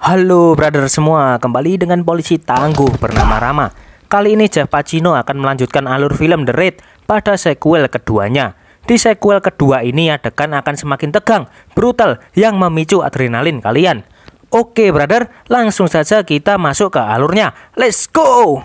Halo brother semua, kembali dengan polisi tangguh bernama Rama. Kali ini Jeff Pacino akan melanjutkan alur film The Raid pada sequel keduanya. Di sequel kedua ini adegan akan semakin tegang, brutal, yang memicu adrenalin kalian. Oke brother, langsung saja kita masuk ke alurnya. Let's go!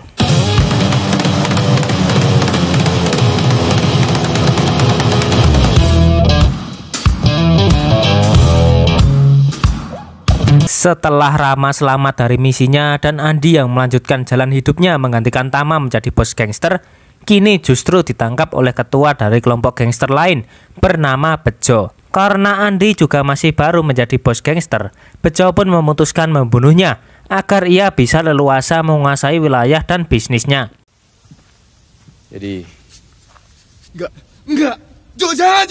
Setelah Rama selamat dari misinya dan Andi yang melanjutkan jalan hidupnya menggantikan Tama menjadi bos gangster, kini justru ditangkap oleh ketua dari kelompok gangster lain bernama Bejo. Karena Andi juga masih baru menjadi bos gangster, Bejo pun memutuskan membunuhnya agar ia bisa leluasa menguasai wilayah dan bisnisnya. Jadi, enggak, jangan.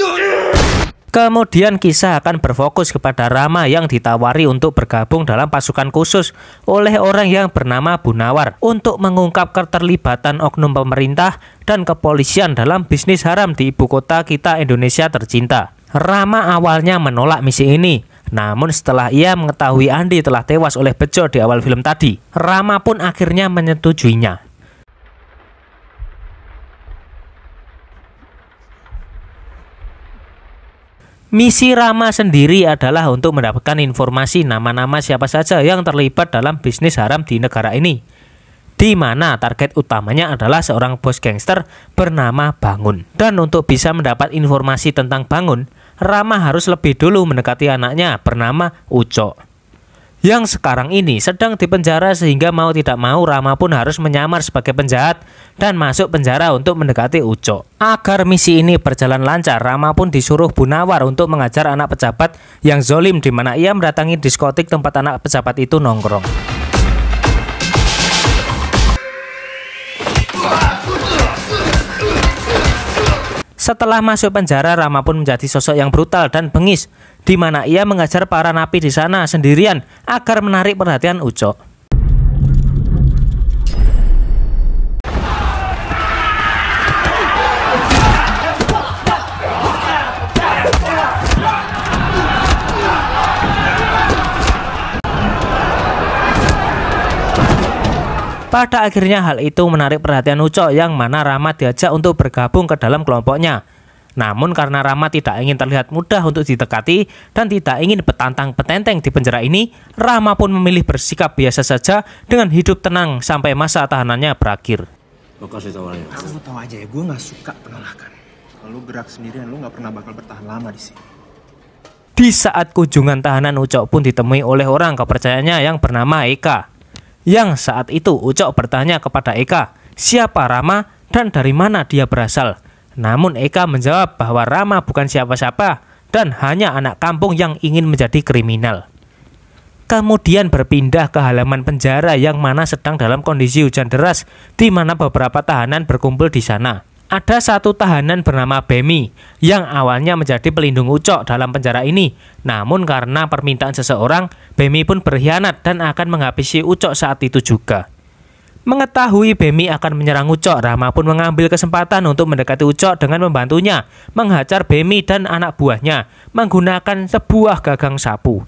Kemudian kisah akan berfokus kepada Rama yang ditawari untuk bergabung dalam pasukan khusus oleh orang yang bernama Bunawar untuk mengungkap keterlibatan oknum pemerintah dan kepolisian dalam bisnis haram di ibu kota kita Indonesia tercinta. Rama awalnya menolak misi ini, namun setelah ia mengetahui Andi telah tewas oleh Bejo di awal film tadi, Rama pun akhirnya menyetujuinya. Misi Rama sendiri adalah untuk mendapatkan informasi nama-nama siapa saja yang terlibat dalam bisnis haram di negara ini, di mana target utamanya adalah seorang bos gangster bernama Bangun. Dan untuk bisa mendapat informasi tentang Bangun, Rama harus lebih dulu mendekati anaknya bernama Ucok, yang sekarang ini sedang dipenjara, sehingga mau tidak mau Rama pun harus menyamar sebagai penjahat dan masuk penjara untuk mendekati Ucok. Agar misi ini berjalan lancar, Rama pun disuruh Bunawar untuk mengajar anak pejabat yang zolim, di mana ia mendatangi diskotik tempat anak pejabat itu nongkrong. Setelah masuk penjara, Rama pun menjadi sosok yang brutal dan bengis, di mana ia mengajar para napi di sana sendirian agar menarik perhatian Ucok. Pada akhirnya hal itu menarik perhatian Ucok, yang mana Rama diajak untuk bergabung ke dalam kelompoknya. Namun karena Rama tidak ingin terlihat mudah untuk didekati dan tidak ingin petantang-petenteng di penjara ini, Rama pun memilih bersikap biasa saja dengan hidup tenang sampai masa tahanannya berakhir. Lo kasih tau aja. Aku tahu aja ya, gue nggak suka penolakan. Kalau lu gerak sendirian, lu nggak pernah bakal bertahan lama di sini. Di saat kunjungan tahanan, Ucok pun ditemui oleh orang kepercayaannya yang bernama Eka. Yang saat itu Ucok bertanya kepada Eka, siapa Rama dan dari mana dia berasal. Namun Eka menjawab bahwa Rama bukan siapa-siapa dan hanya anak kampung yang ingin menjadi kriminal. Kemudian berpindah ke halaman penjara yang mana sedang dalam kondisi hujan deras, di mana beberapa tahanan berkumpul di sana. Ada satu tahanan bernama Bemi yang awalnya menjadi pelindung Ucok dalam penjara ini. Namun karena permintaan seseorang, Bemi pun berkhianat dan akan menghabisi Ucok saat itu juga. Mengetahui Bemi akan menyerang Ucok, Rama pun mengambil kesempatan untuk mendekati Ucok dengan membantunya menghajar Bemi dan anak buahnya menggunakan sebuah gagang sapu.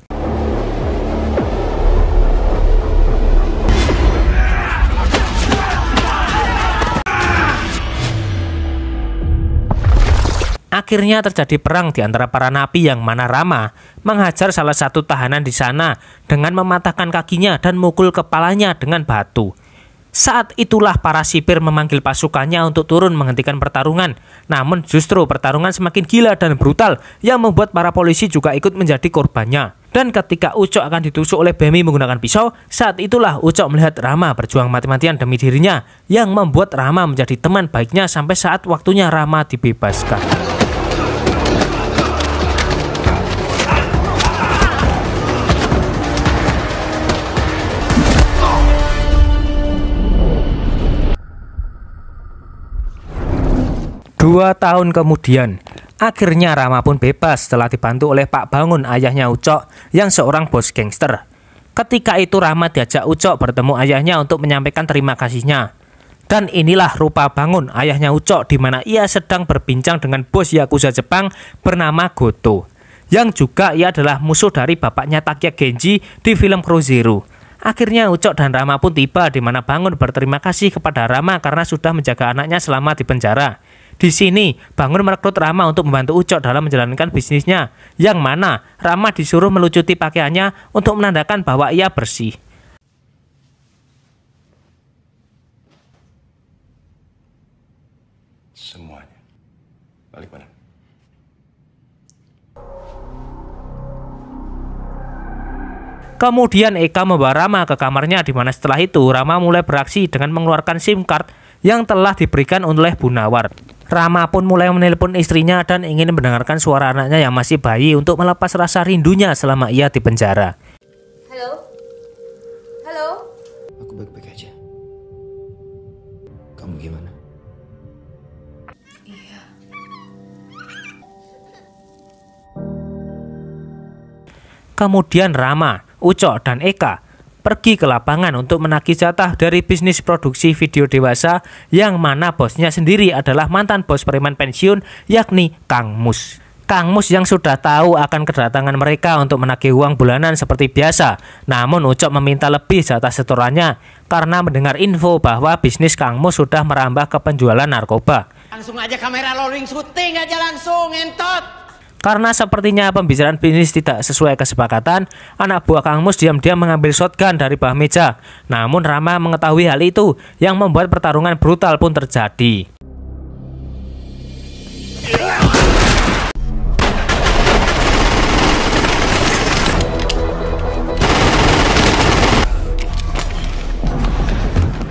Akhirnya terjadi perang di antara para napi, yang mana Rama menghajar salah satu tahanan di sana dengan mematahkan kakinya dan mukul kepalanya dengan batu. Saat itulah para sipir memanggil pasukannya untuk turun menghentikan pertarungan. Namun justru pertarungan semakin gila dan brutal yang membuat para polisi juga ikut menjadi korbannya. Dan ketika Ucok akan ditusuk oleh Bemi menggunakan pisau, saat itulah Ucok melihat Rama berjuang mati-matian demi dirinya, yang membuat Rama menjadi teman baiknya sampai saat waktunya Rama dibebaskan. Dua tahun kemudian, akhirnya Rama pun bebas setelah dibantu oleh Pak Bangun, ayahnya Ucok, yang seorang bos gangster. Ketika itu Rama diajak Ucok bertemu ayahnya untuk menyampaikan terima kasihnya. Dan inilah rupa Bangun, ayahnya Ucok, di mana ia sedang berbincang dengan bos Yakuza Jepang bernama Goto. yang juga ia adalah musuh dari bapaknya Takia Genji di film Crow Zero. Akhirnya Ucok dan Rama pun tiba di mana Bangun berterima kasih kepada Rama karena sudah menjaga anaknya selama di penjara. Di sini, Bangun merekrut Rama untuk membantu Ucok dalam menjalankan bisnisnya, yang mana Rama disuruh melucuti pakaiannya untuk menandakan bahwa ia bersih. Semuanya. Balik mana? Kemudian Eka membawa Rama ke kamarnya di mana setelah itu Rama mulai beraksi dengan mengeluarkan SIM card yang telah diberikan oleh Bu Nawar. Rama pun mulai menelpon istrinya dan ingin mendengarkan suara anaknya yang masih bayi untuk melepas rasa rindunya selama ia di penjara. Halo? Halo? Aku baik-baik aja. Kamu gimana? Iya. Kemudian Rama, Ucok, dan Eka pergi ke lapangan untuk menagih jatah dari bisnis produksi video dewasa yang mana bosnya sendiri adalah mantan bos preman pensiun yakni Kang Mus. Kang Mus yang sudah tahu akan kedatangan mereka untuk menagih uang bulanan seperti biasa. Namun Ucok meminta lebih jatah setorannya karena mendengar info bahwa bisnis Kang Mus sudah merambah ke penjualan narkoba. Langsung aja kamera rolling syuting aja langsung entot. Karena sepertinya pembicaraan bisnis tidak sesuai kesepakatan, anak buah Kang Mus diam-diam mengambil shotgun dari bawah meja. Namun Rama mengetahui hal itu yang membuat pertarungan brutal pun terjadi.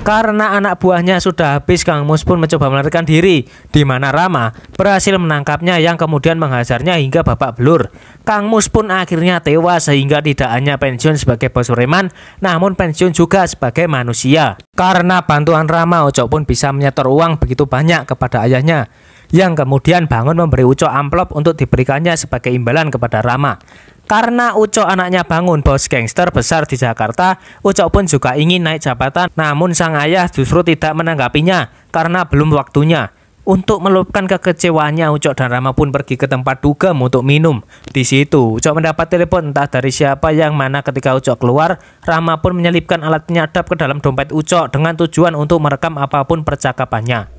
Karena anak buahnya sudah habis, Kang Mus pun mencoba melarikan diri, di mana Rama berhasil menangkapnya yang kemudian menghajarnya hingga babak belur. Kang Mus pun akhirnya tewas sehingga tidak hanya pensiun sebagai bos preman, namun pensiun juga sebagai manusia. Karena bantuan Rama, Ucok pun bisa menyetor uang begitu banyak kepada ayahnya, yang kemudian Bangun memberi Ucok amplop untuk diberikannya sebagai imbalan kepada Rama. Karena Ucok anaknya Bangun, bos gangster besar di Jakarta, Ucok pun juga ingin naik jabatan, namun sang ayah justru tidak menanggapinya karena belum waktunya. Untuk meluapkan kekecewaannya, Ucok dan Rama pun pergi ke tempat dugem untuk minum. Di situ, Ucok mendapat telepon entah dari siapa yang mana ketika Ucok keluar, Rama pun menyelipkan alat penyadap ke dalam dompet Ucok dengan tujuan untuk merekam apapun percakapannya.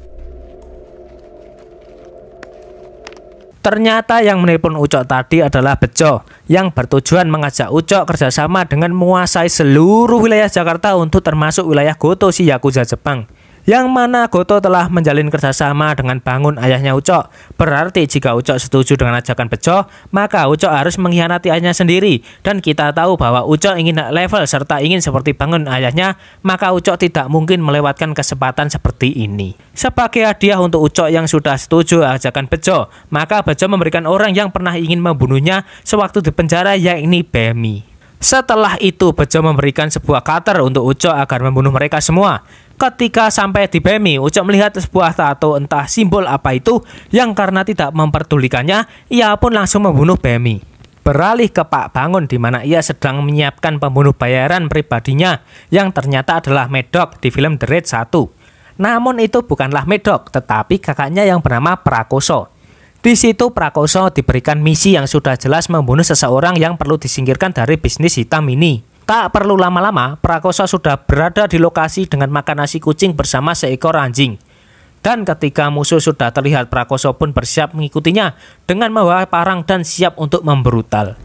Ternyata yang menelpon Ucok tadi adalah Bejo yang bertujuan mengajak Ucok kerjasama dengan menguasai seluruh wilayah Jakarta untuk termasuk wilayah Goto si Yakuza Jepang. Yang mana Goto telah menjalin kerjasama dengan Bangun ayahnya Ucok. Berarti jika Ucok setuju dengan ajakan Bejo, maka Ucok harus mengkhianati ayahnya sendiri. Dan kita tahu bahwa Ucok ingin naik level serta ingin seperti Bangun ayahnya, maka Ucok tidak mungkin melewatkan kesempatan seperti ini. Sebagai hadiah untuk Ucok yang sudah setuju ajakan Bejo, maka Bejo memberikan orang yang pernah ingin membunuhnya sewaktu di penjara, yakni Bemi. Setelah itu Bejo memberikan sebuah cutter untuk Ucok agar membunuh mereka semua. Ketika sampai di Bemi, Ucok melihat sebuah tato entah simbol apa itu yang karena tidak memperdulikannya, ia pun langsung membunuh Bemi. Beralih ke Pak Bangun di mana ia sedang menyiapkan pembunuh bayaran pribadinya yang ternyata adalah Medok di film The Raid 1. Namun itu bukanlah Medok, tetapi kakaknya yang bernama Prakoso. Di situ Prakoso diberikan misi yang sudah jelas membunuh seseorang yang perlu disingkirkan dari bisnis hitam ini. Tak perlu lama-lama, Prakoso sudah berada di lokasi dengan makan nasi kucing bersama seekor anjing. Dan ketika musuh sudah terlihat, Prakoso pun bersiap mengikutinya dengan membawa parang dan siap untuk membrutal.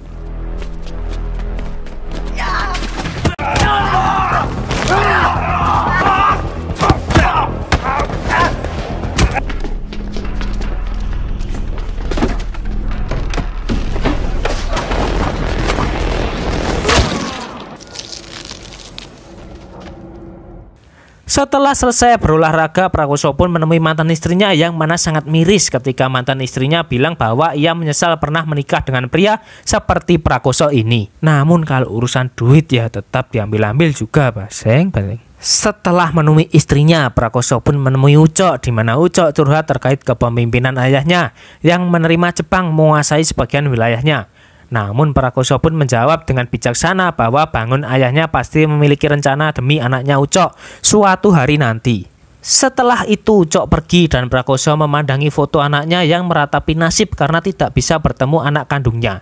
Setelah selesai berolahraga, Prakoso pun menemui mantan istrinya yang mana sangat miris ketika mantan istrinya bilang bahwa ia menyesal pernah menikah dengan pria seperti Prakoso ini. Namun kalau urusan duit ya tetap diambil-ambil juga, Baseng. Setelah menemui istrinya, Prakoso pun menemui Ucok di mana Ucok curhat terkait kepemimpinan ayahnya yang menerima Jepang menguasai sebagian wilayahnya. Namun Prakoso pun menjawab dengan bijaksana bahwa Bangun ayahnya pasti memiliki rencana demi anaknya Ucok suatu hari nanti. Setelah itu Ucok pergi dan Prakoso memandangi foto anaknya yang meratapi nasib karena tidak bisa bertemu anak kandungnya.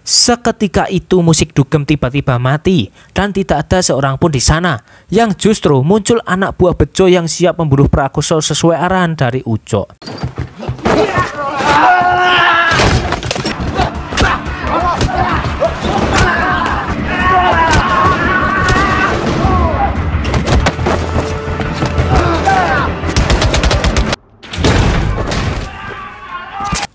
Seketika itu musik dugem tiba-tiba mati dan tidak ada seorang pun di sana, yang justru muncul anak buah Bejo yang siap membunuh Prakoso sesuai arahan dari Ucok.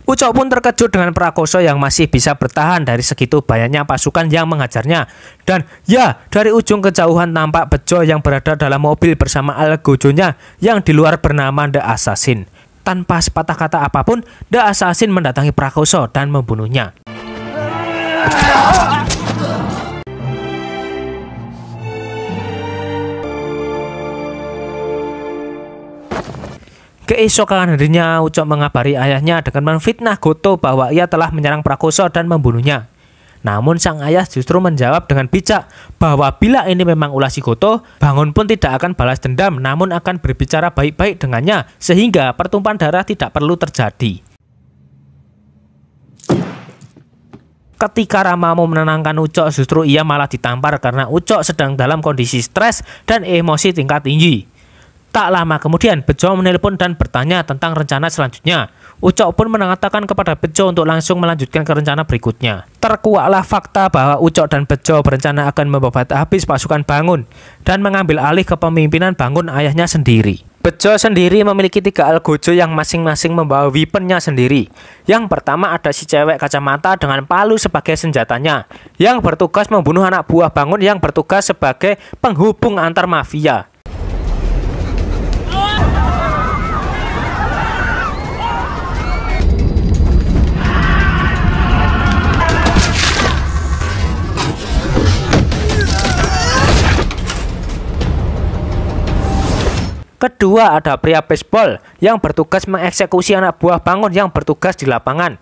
Ucok pun terkejut dengan Prakoso yang masih bisa bertahan dari segitu banyaknya pasukan yang menghajarnya. Dan ya, dari ujung kejauhan tampak Bejo yang berada dalam mobil bersama algojonya yang di luar bernama The Assassin. Tanpa sepatah kata apapun, The Assassin mendatangi Prakoso dan membunuhnya. Keesokan harinya, Ucok mengabari ayahnya dengan memfitnah Goto bahwa ia telah menyerang Prakoso dan membunuhnya. Namun sang ayah justru menjawab dengan bijak bahwa bila ini memang ulah si Goto, Bangun pun tidak akan balas dendam, namun akan berbicara baik-baik dengannya sehingga pertumpahan darah tidak perlu terjadi. Ketika Rama mau menenangkan Ucok, justru ia malah ditampar karena Ucok sedang dalam kondisi stres dan emosi tingkat tinggi. Tak lama kemudian, Bejo menelpon dan bertanya tentang rencana selanjutnya. Ucok pun mengatakan kepada Bejo untuk langsung melanjutkan ke rencana berikutnya. Terkuaklah fakta bahwa Ucok dan Bejo berencana akan membabat habis pasukan Bangun dan mengambil alih kepemimpinan Bangun ayahnya sendiri. Bejo sendiri memiliki 3 algojo yang masing-masing membawa weaponnya sendiri. Yang pertama ada si cewek kacamata dengan palu sebagai senjatanya, yang bertugas membunuh anak buah Bangun yang bertugas sebagai penghubung antar mafia. Kedua ada pria baseball yang bertugas mengeksekusi anak buah Bangun yang bertugas di lapangan.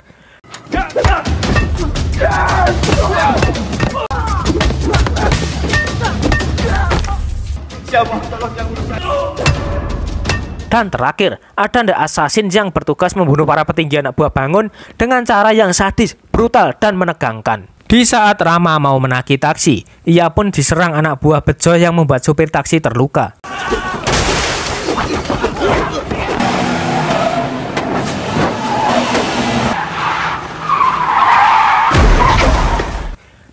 Dan terakhir ada The Assassin yang bertugas membunuh para petinggi anak buah Bangun dengan cara yang sadis, brutal, dan menegangkan. Di saat Rama mau menagih taksi, ia pun diserang anak buah Bejo yang membuat supir taksi terluka.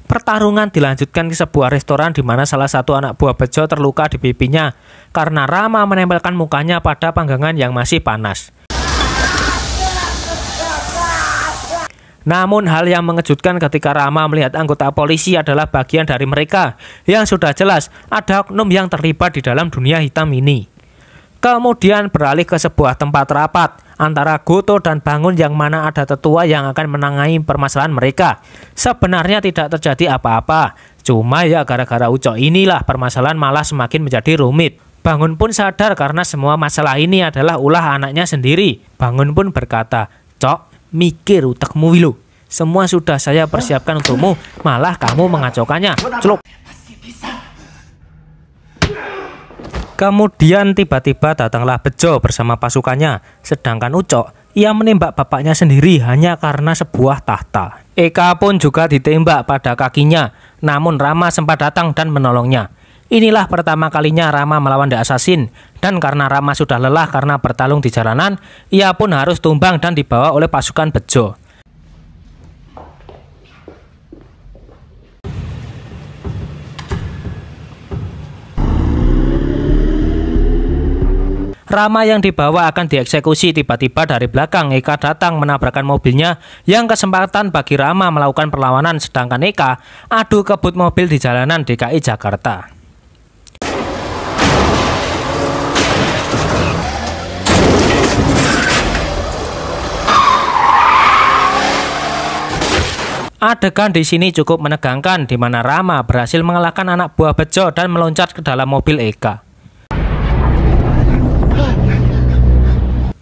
Pertarungan dilanjutkan ke sebuah restoran di mana salah satu anak buah Bejo terluka di pipinya karena Rama menempelkan mukanya pada panggangan yang masih panas. Namun hal yang mengejutkan ketika Rama melihat anggota polisi adalah bagian dari mereka yang sudah jelas ada oknum yang terlibat di dalam dunia hitam ini. Kemudian beralih ke sebuah tempat rapat antara Goto dan Bangun yang mana ada tetua yang akan menangani permasalahan mereka. Sebenarnya tidak terjadi apa-apa, cuma ya gara-gara Ucok inilah permasalahan malah semakin menjadi rumit. Bangun pun sadar karena semua masalah ini adalah ulah anaknya sendiri. Bangun pun berkata, "Cok, mikir utekmu wilu. Semua sudah saya persiapkan untukmu, malah kamu mengacaukannya." Celup. Kemudian tiba-tiba datanglah Bejo bersama pasukannya, sedangkan Ucok, ia menembak bapaknya sendiri hanya karena sebuah tahta. Eka pun juga ditembak pada kakinya, namun Rama sempat datang dan menolongnya. Inilah pertama kalinya Rama melawan The Assassin, dan karena Rama sudah lelah karena bertarung di jalanan, ia pun harus tumbang dan dibawa oleh pasukan Bejo. Rama yang dibawa akan dieksekusi. Tiba-tiba dari belakang Eka datang menabrakkan mobilnya yang kesempatan bagi Rama melakukan perlawanan, sedangkan Eka adu kebut mobil di jalanan DKI Jakarta. Adegan di sini cukup menegangkan di mana Rama berhasil mengalahkan anak buah Bejo dan meloncat ke dalam mobil Eka.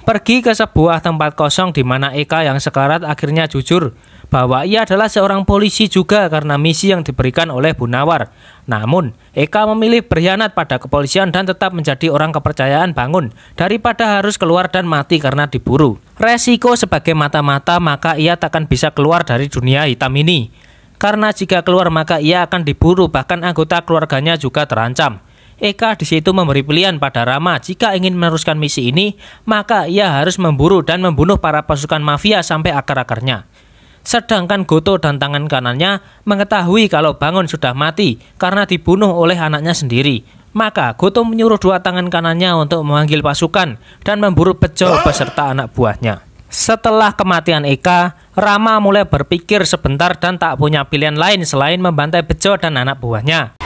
Pergi ke sebuah tempat kosong di mana Eka yang sekarat akhirnya jujur bahwa ia adalah seorang polisi juga karena misi yang diberikan oleh Bu Nawar. Namun, Eka memilih berkhianat pada kepolisian dan tetap menjadi orang kepercayaan Bangun daripada harus keluar dan mati karena diburu. Resiko sebagai mata-mata, maka ia takkan bisa keluar dari dunia hitam ini. karena jika keluar maka ia akan diburu, bahkan anggota keluarganya juga terancam. Eka di situ memberi pilihan pada Rama, jika ingin meneruskan misi ini, maka ia harus memburu dan membunuh para pasukan mafia sampai akar-akarnya. Sedangkan Goto dan tangan kanannya mengetahui kalau Bangun sudah mati karena dibunuh oleh anaknya sendiri. Maka Goto menyuruh dua tangan kanannya untuk memanggil pasukan dan memburu Bejo beserta anak buahnya. Setelah kematian Eka, Rama mulai berpikir sebentar dan tak punya pilihan lain selain membantai Bejo dan anak buahnya.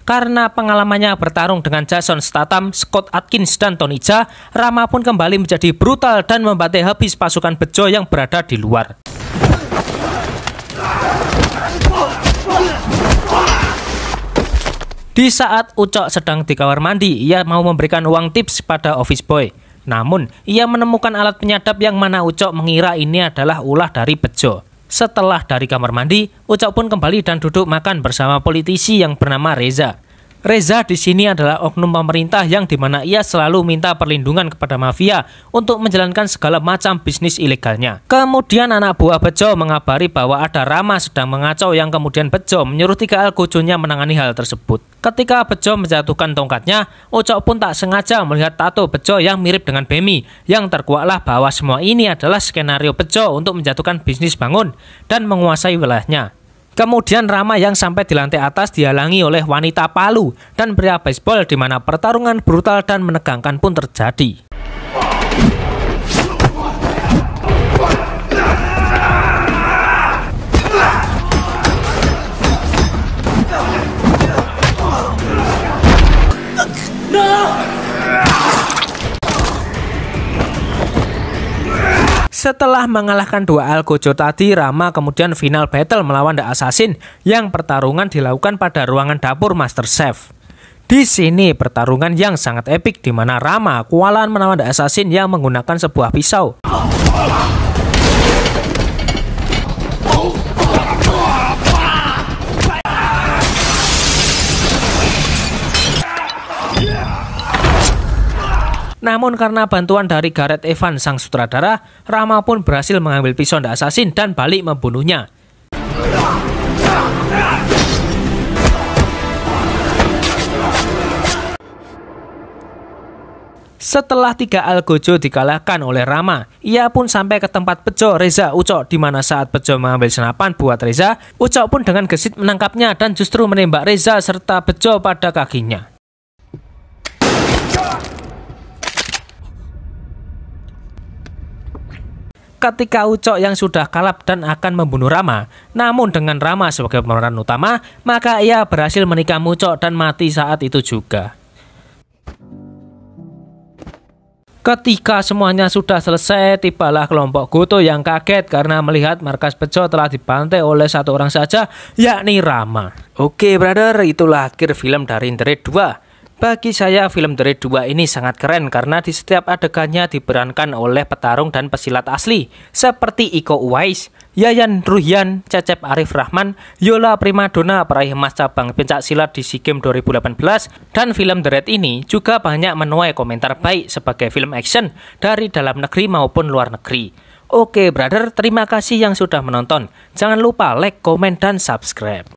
Karena pengalamannya bertarung dengan Jason Statham, Scott Adkins, dan Tony Jaa, Rama pun kembali menjadi brutal dan membantai habis pasukan Bejo yang berada di luar. Di saat Ucok sedang di kamar mandi, ia mau memberikan uang tips pada office boy. Namun, ia menemukan alat penyadap yang mana Ucok mengira ini adalah ulah dari Bejo. Setelah dari kamar mandi, Ucok pun kembali dan duduk makan bersama politisi yang bernama Reza. Reza di sini adalah oknum pemerintah yang dimana ia selalu minta perlindungan kepada mafia untuk menjalankan segala macam bisnis ilegalnya. Kemudian anak buah Bejo mengabari bahwa ada Rama sedang mengacau yang kemudian Bejo menyuruh 3 algojonya menangani hal tersebut. Ketika Bejo menjatuhkan tongkatnya, Ucok pun tak sengaja melihat tato Bejo yang mirip dengan Bemi, yang terkuaklah bahwa semua ini adalah skenario Bejo untuk menjatuhkan bisnis Bangun dan menguasai wilayahnya. Kemudian Rama yang sampai di lantai atas dihalangi oleh wanita Palu dan pria baseball di mana pertarungan brutal dan menegangkan pun terjadi. Setelah mengalahkan 2 algojo tadi, Rama kemudian final battle melawan The Assassin yang pertarungan dilakukan pada ruangan dapur Master Chef. Di sini pertarungan yang sangat epik di mana Rama kewalahan melawan The Assassin yang menggunakan sebuah pisau. Namun karena bantuan dari Gareth Evans sang sutradara, Rama pun berhasil mengambil pisau The Assassin dan balik membunuhnya. Setelah 3 algojo dikalahkan oleh Rama, ia pun sampai ke tempat Bejo, Reza, Ucok, di mana saat Bejo mengambil senapan buat Reza, Ucok pun dengan gesit menangkapnya dan justru menembak Reza serta Bejo pada kakinya. Ketika Ucok yang sudah kalap dan akan membunuh Rama, namun dengan Rama sebagai pemeran utama, maka ia berhasil menikam Ucok dan mati saat itu juga. Ketika semuanya sudah selesai, tibalah kelompok Goto yang kaget karena melihat markas Bejo telah dibantai oleh 1 orang saja, yakni Rama. Oke brother, itulah akhir film dari The Raid 2. Bagi saya film The Raid 2 ini sangat keren karena di setiap adegannya diperankan oleh petarung dan pesilat asli seperti Iko Uwais, Yayan Ruhian, Cecep Arif Rahman, Yola Primadona peraih emas cabang pencak silat di SEA Games 2018, dan film The Raid ini juga banyak menuai komentar baik sebagai film action dari dalam negeri maupun luar negeri. Oke brother, terima kasih yang sudah menonton. Jangan lupa like, komen, dan subscribe.